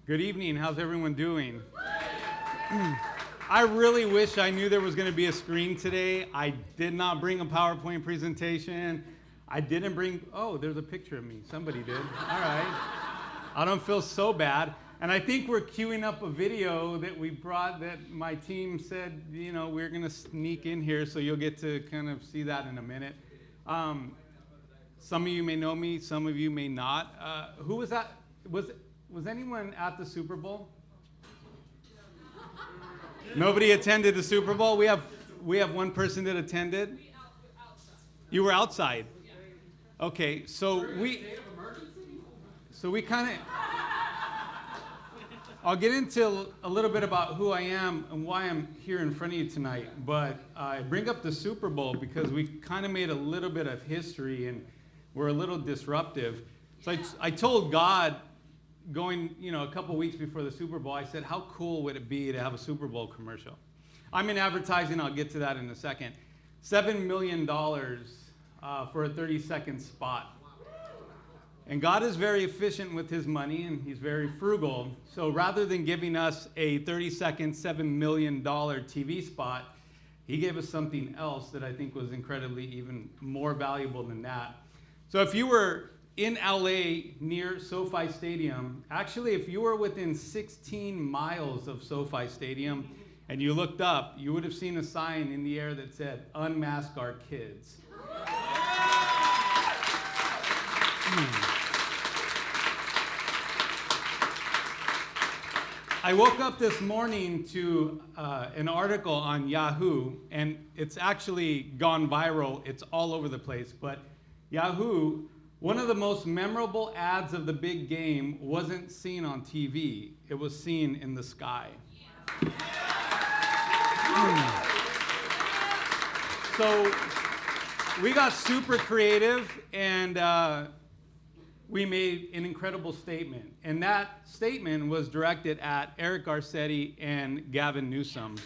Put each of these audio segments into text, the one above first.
Good evening. How's everyone doing? I really wish I knew there was going to be a screen today. I did not bring a PowerPoint presentation. I didn't bring, oh, there's a picture of me. Somebody did. All right. I don't feel so bad. And I think we're queuing up a video that we brought that my team said, you know, we're going to sneak in here, so you'll get to kind of see that in a minute. Some of you may know me, some of you may not. Who was that? Was anyone at the Super Bowl? Nobody attended the Super Bowl? We have one person that attended. You were outside. Okay, so we kind of. I'll get into a little bit about who I am and why I'm here in front of you tonight. But I bring up the Super Bowl because we kind of made a little bit of history and we're a little disruptive. So I told God, going, a couple weeks before the Super Bowl, I said, how cool would it be to have a Super Bowl commercial? I'm in advertising. I'll get to that in a second. $7 million for a 30-second spot. And God is very efficient with his money, and he's very frugal. So rather than giving us a 30-second, $7 million TV spot, he gave us something else that I think was incredibly even more valuable than that. So if you were in LA near SoFi Stadium, actually if you were within 16 miles of SoFi Stadium and you looked up, you would have seen a sign in the air that said, "Unmask our kids." I woke up this morning to an article on Yahoo, and it's actually gone viral. It's all over the place. But Yahoo, one of the most memorable ads of the big game wasn't seen on TV. It was seen in the sky. So we got super creative, and we made an incredible statement. And that statement was directed at Eric Garcetti and Gavin Newsom.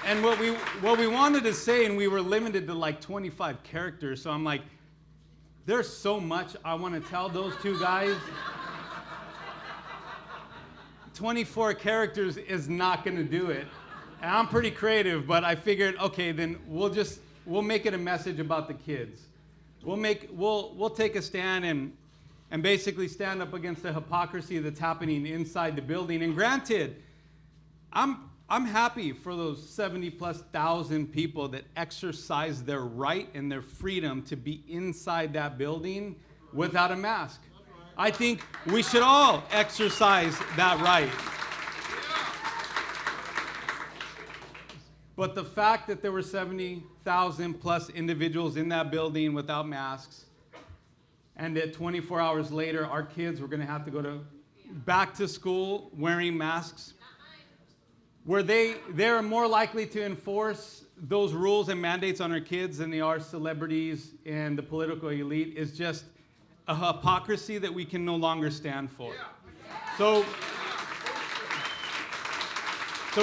And what we wanted to say, and we were limited to like 25 characters, so I'm like, there's so much I want to tell those two guys. 24 characters is not going to do it. And I'm pretty creative, but I figured, okay, then we'll make it a message about the kids. We'll take a stand and basically stand up against the hypocrisy that's happening inside the building. And granted, I'm happy for those 70,000+ people that exercise their right and their freedom to be inside that building without a mask. I think we should all exercise that right. But the fact that there were 70,000+ individuals in that building without masks, and that 24 hours later, our kids were going to have to go back to school wearing masks, where they're more likely to enforce those rules and mandates on our kids than they are celebrities and the political elite, is just a hypocrisy that we can no longer stand for. So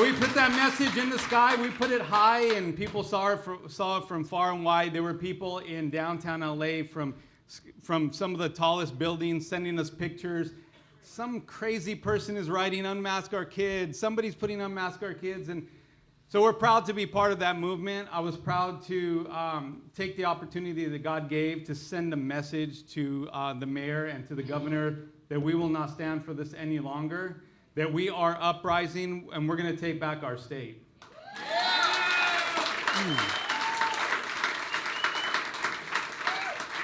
we put that message in the sky. We put it high, and people saw it from far and wide. There were people in downtown LA from some of the tallest buildings sending us pictures. Some crazy person is writing, "Unmask our kids." Somebody's putting "Unmask our kids." And so we're proud to be part of that movement. I was proud to take the opportunity that God gave to send a message to the mayor and to the governor that we will not stand for this any longer, that we are uprising and we're going to take back our state.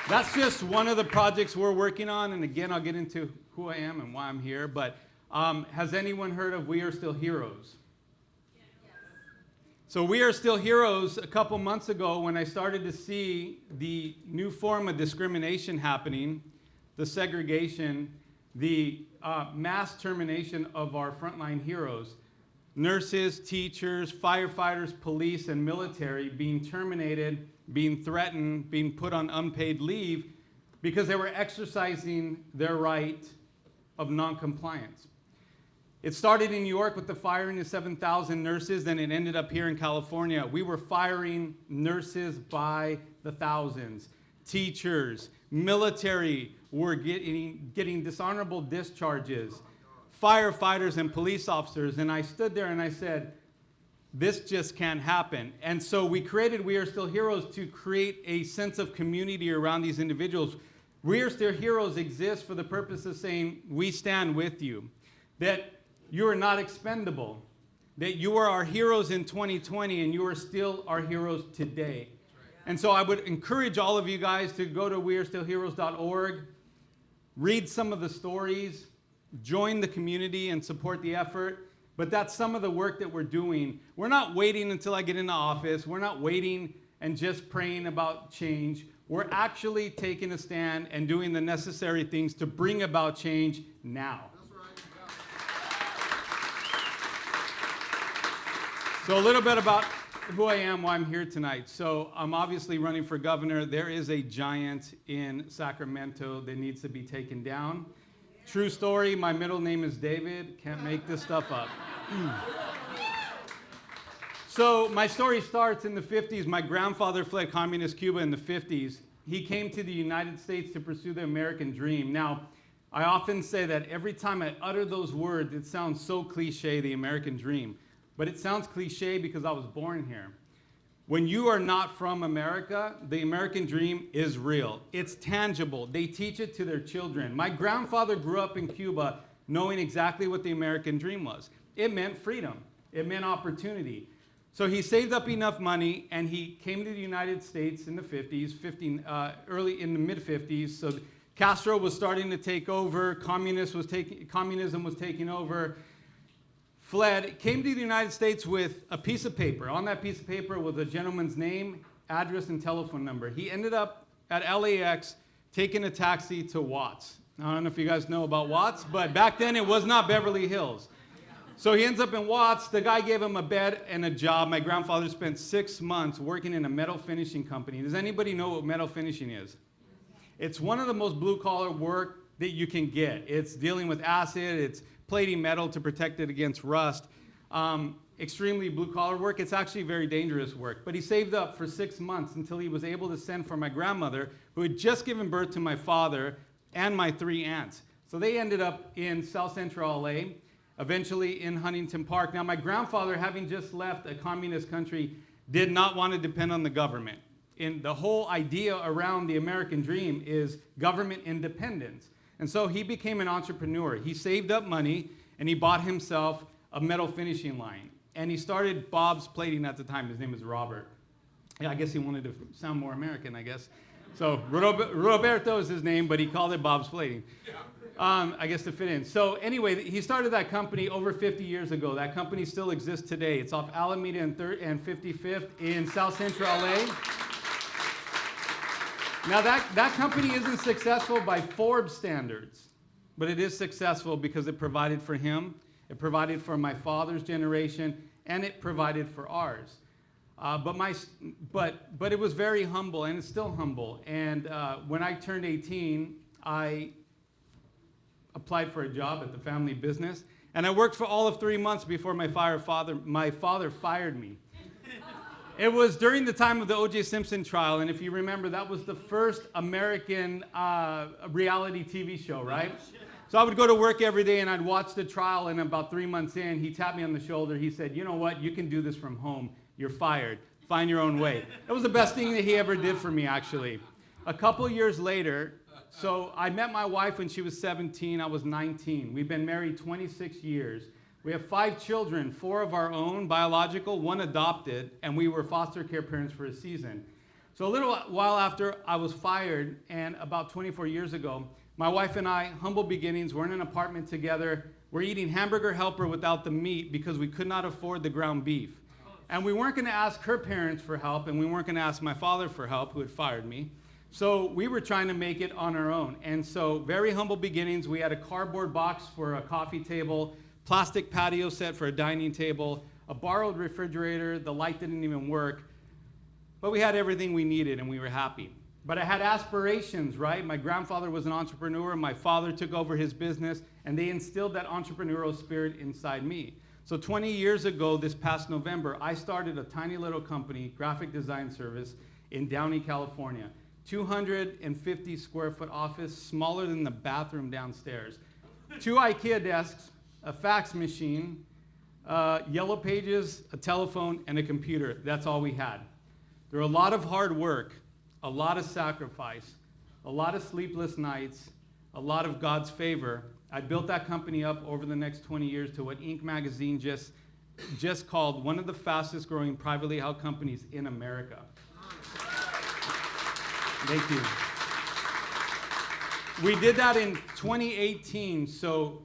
That's just one of the projects we're working on. And again, I'll get into who I am and why I'm here. But has anyone heard of We Are Still Heroes? Yes. So We Are Still Heroes, a couple months ago, when I started to see the new form of discrimination happening, the segregation, the mass termination of our frontline heroes, nurses, teachers, firefighters, police, and military being terminated, being threatened, being put on unpaid leave because they were exercising their right of noncompliance. It started in New York with the firing of 7,000 nurses, then it ended up here in California. We were firing nurses by the thousands, teachers, military, were getting dishonorable discharges, firefighters and police officers. And I stood there and I said, this just can't happen. And so we created We Are Still Heroes to create a sense of community around these individuals. We Are Still Heroes exists for the purpose of saying, we stand with you, that you are not expendable, that you are our heroes in 2020 and you are still our heroes today. And so I would encourage all of you guys to go to wearestillheroes.org, read some of the stories, join the community and support the effort. But that's some of the work that we're doing. We're not waiting until I get into office. We're not waiting and just praying about change. We're actually taking a stand and doing the necessary things to bring about change now. So a little bit about who I am, why I'm here tonight. So I'm obviously running for governor. There is a giant in Sacramento that needs to be taken down. True story, my middle name is David. Can't make this stuff up. So my story starts in the 50s. My grandfather fled communist Cuba in the 50s. He came to the United States to pursue the American dream. Now, I often say that every time I utter those words, it sounds so cliche, the American dream. But it sounds cliche because I was born here. When you are not from America, the American dream is real. It's tangible. They teach it to their children. My grandfather grew up in Cuba knowing exactly what the American dream was. It meant freedom. It meant opportunity. So he saved up enough money and he came to the United States in the 50s, early in the mid-50s. So Castro was starting to take over. Communism was taking over. Fled, came to the United States with a piece of paper. On that piece of paper was a gentleman's name, address, and telephone number. He ended up at LAX taking a taxi to Watts. I don't know if you guys know about Watts, but back then it was not Beverly Hills. So he ends up in Watts. The guy gave him a bed and a job. My grandfather spent 6 months working in a metal finishing company. Does anybody know what metal finishing is? It's one of the most blue-collar work that you can get. It's dealing with acid. It's plating metal to protect it against rust. Extremely blue-collar work. It's actually very dangerous work. But he saved up for 6 months until he was able to send for my grandmother, who had just given birth to my father and my 3 aunts. So they ended up in South Central LA, eventually in Huntington Park. Now, my grandfather, having just left a communist country, did not want to depend on the government. And the whole idea around the American dream is government independence. And so he became an entrepreneur. He saved up money and he bought himself a metal finishing line. And he started Bob's Plating at the time. His name is Robert. Yeah, I guess he wanted to sound more American, I guess. So Roberto is his name, but he called it Bob's Plating. I guess to fit in. So anyway, he started that company over 50 years ago. That company still exists today. It's off Alameda and 55th in South Central LA. Now, that company isn't successful by Forbes standards, but it is successful because it provided for him, it provided for my father's generation, and it provided for ours. But it was very humble, and it's still humble. And when I turned 18, I applied for a job at the family business, and I worked for all of 3 months before my father fired me. It was during the time of the O.J. Simpson trial, and if you remember, that was the first American reality TV show, right? So I would go to work every day, and I'd watch the trial, and about 3 months in, he tapped me on the shoulder. He said, you know what? You can do this from home. You're fired. Find your own way. It was the best thing that he ever did for me, actually. A couple years later, so I met my wife when she was 17. I was 19. We've been married 26 years. We have 5 children, 4 of our own, biological, 1 adopted, and we were foster care parents for a season. So a little while after I was fired, and about 24 years ago, my wife and I, humble beginnings, we're in an apartment together. We're eating hamburger helper without the meat because we could not afford the ground beef. And we weren't going to ask her parents for help, and we weren't going to ask my father for help, who had fired me. So we were trying to make it on our own. And so very humble beginnings. We had a cardboard box for a coffee table, plastic patio set for a dining table, a borrowed refrigerator. The light didn't even work. But we had everything we needed, and we were happy. But I had aspirations, right? My grandfather was an entrepreneur. My father took over his business, and they instilled that entrepreneurial spirit inside me. So 20 years ago, this past November, I started a tiny little company, graphic design service, in Downey, California. 250 square foot office, smaller than the bathroom downstairs. 2 IKEA desks, a fax machine, yellow pages, a telephone, and a computer. That's all we had. There were a lot of hard work, a lot of sacrifice, a lot of sleepless nights, a lot of God's favor. I built that company up over the next 20 years to what Inc. magazine just called one of the fastest growing privately held companies in America. Thank you. We did that in 2018, so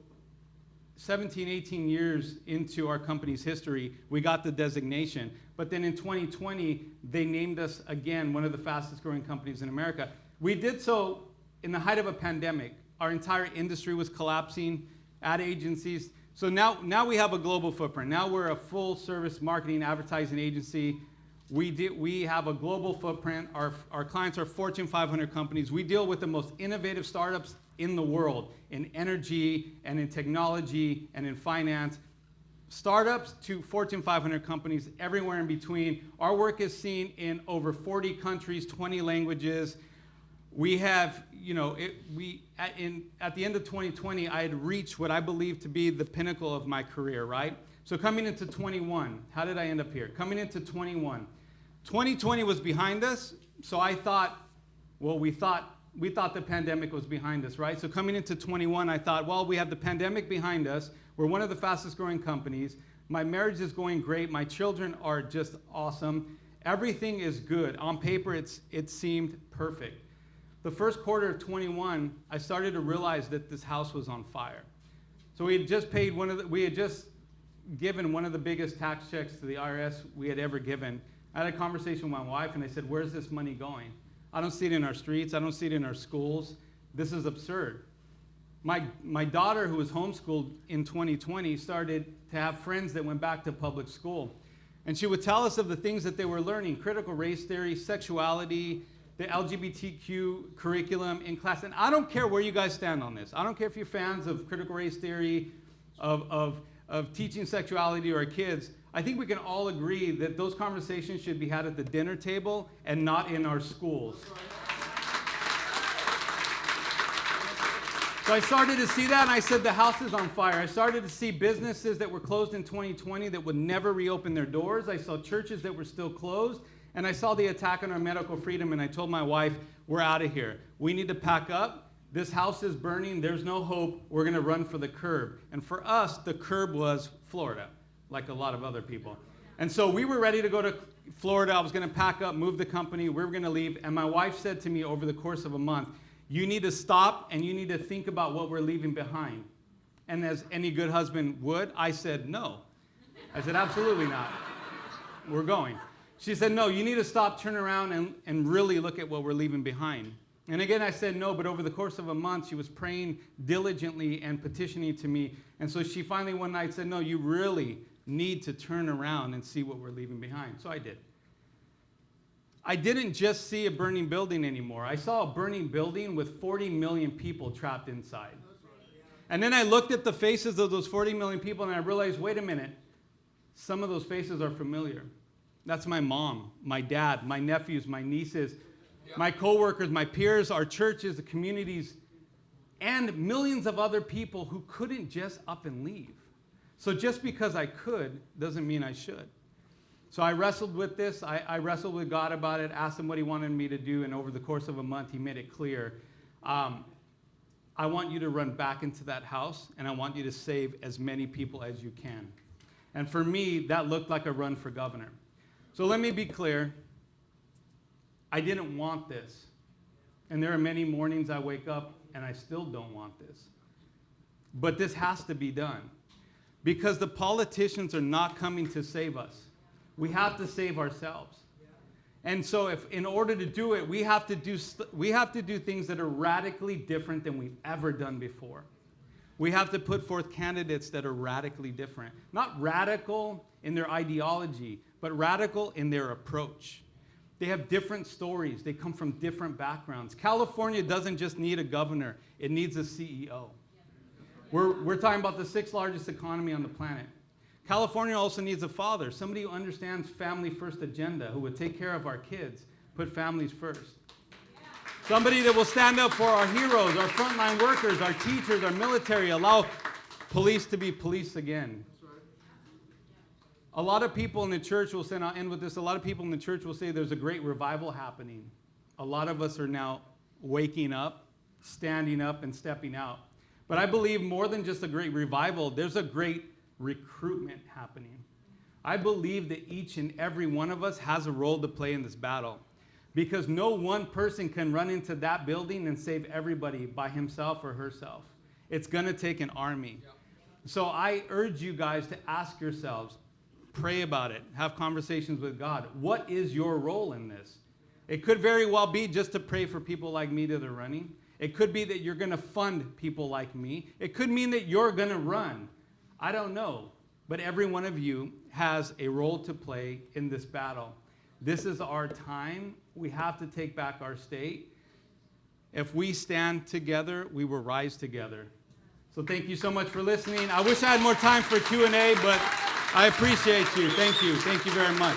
17, 18 years into our company's history, we got the designation. But then in 2020, they named us again one of the fastest growing companies in America. We did so in the height of a pandemic. Our entire industry was collapsing, ad agencies. So now we have a global footprint. Now we're a full service marketing advertising agency. We have a global footprint. Our clients are Fortune 500 companies. We deal with the most innovative startups in the world, in energy and in technology and in finance. Startups to Fortune 500 companies, everywhere in between. Our work is seen in over 40 countries, 20 languages. We have, at the end of 2020, I had reached what I believe to be the pinnacle of my career, right? So coming into 21, how did I end up here? Coming into 21, 2020 was behind us, so I thought, well, we thought the pandemic was behind us, right? So coming into 21, I thought, well, we have the pandemic behind us. We're one of the fastest growing companies. My marriage is going great. My children are just awesome. Everything is good. On paper, it seemed perfect. The first quarter of 21, I started to realize that this house was on fire. So we had just given one of the biggest tax checks to the IRS we had ever given. I had a conversation with my wife, and I said, where's this money going? I don't see it in our streets. I don't see it in our schools. This is absurd. My daughter, who was homeschooled in 2020, started to have friends that went back to public school. And she would tell us of the things that they were learning: critical race theory, sexuality, the LGBTQ curriculum in class. And I don't care where you guys stand on this. I don't care if you're fans of critical race theory, of teaching sexuality to our kids. I think we can all agree that those conversations should be had at the dinner table and not in our schools. So I started to see that, and I said, the house is on fire. I started to see businesses that were closed in 2020 that would never reopen their doors. I saw churches that were still closed, and I saw the attack on our medical freedom, and I told my wife, we're out of here. We need to pack up. This house is burning. There's no hope. We're going to run for the curb. And for us, the curb was Florida, like a lot of other people. And so we were ready to go to Florida. I was going to pack up, move the company. We were going to leave. And my wife said to me over the course of a month, you need to stop and you need to think about what we're leaving behind. And as any good husband would, I said no. I said, absolutely not. We're going. She said, no, you need to stop, turn around, and really look at what we're leaving behind. And again, I said no, but over the course of a month, she was praying diligently and petitioning to me. And so she finally one night said, no, you really need to turn around and see what we're leaving behind. So I did. I didn't just see a burning building anymore. I saw a burning building with 40 million people trapped inside. And then I looked at the faces of those 40 million people, and I realized, wait a minute, some of those faces are familiar. That's my mom, my dad, my nephews, my nieces, my coworkers, my peers, our churches, the communities, and millions of other people who couldn't just up and leave. So just because I could doesn't mean I should. So I wrestled with this. I wrestled with God about it, asked him what he wanted me to do, and over the course of a month, he made it clear. I want you to run back into that house, and I want you to save as many people as you can. And for me, that looked like a run for governor. So let me be clear. I didn't want this. And there are many mornings I wake up and I still don't want this. But this has to be done. Because the politicians are not coming to save us. We have to save ourselves. And so if in order to do it, we have to do things that are radically different than we've ever done before. We have to put forth candidates that are radically different. Not radical in their ideology, but radical in their approach. They have different stories. They come from different backgrounds. California doesn't just need a governor. It needs a CEO. We're talking about the 6th largest economy on the planet. California also needs a father, somebody who understands family first agenda, who would take care of our kids, put families first. Somebody that will stand up for our heroes, our frontline workers, our teachers, our military, allow police to be police again. A lot of people in the church will say, and I'll end with this, a lot of people in the church will say there's a great revival happening. A lot of us are now waking up, standing up, and stepping out. But I believe more than just a great revival, there's a great recruitment happening. I believe that each and every one of us has a role to play in this battle, because no one person can run into that building and save everybody by himself or herself. It's going to take an army. So I urge you guys to ask yourselves, pray about it, have conversations with God. What is your role in this? It could very well be just to pray for people like me that are running. It could be that you're going to fund people like me. It could mean that you're going to run. I don't know. But every one of you has a role to play in this battle. This is our time. We have to take back our state. If we stand together, we will rise together. So thank you so much for listening. I wish I had more time for Q&A, but I appreciate you. Thank you. Thank you very much.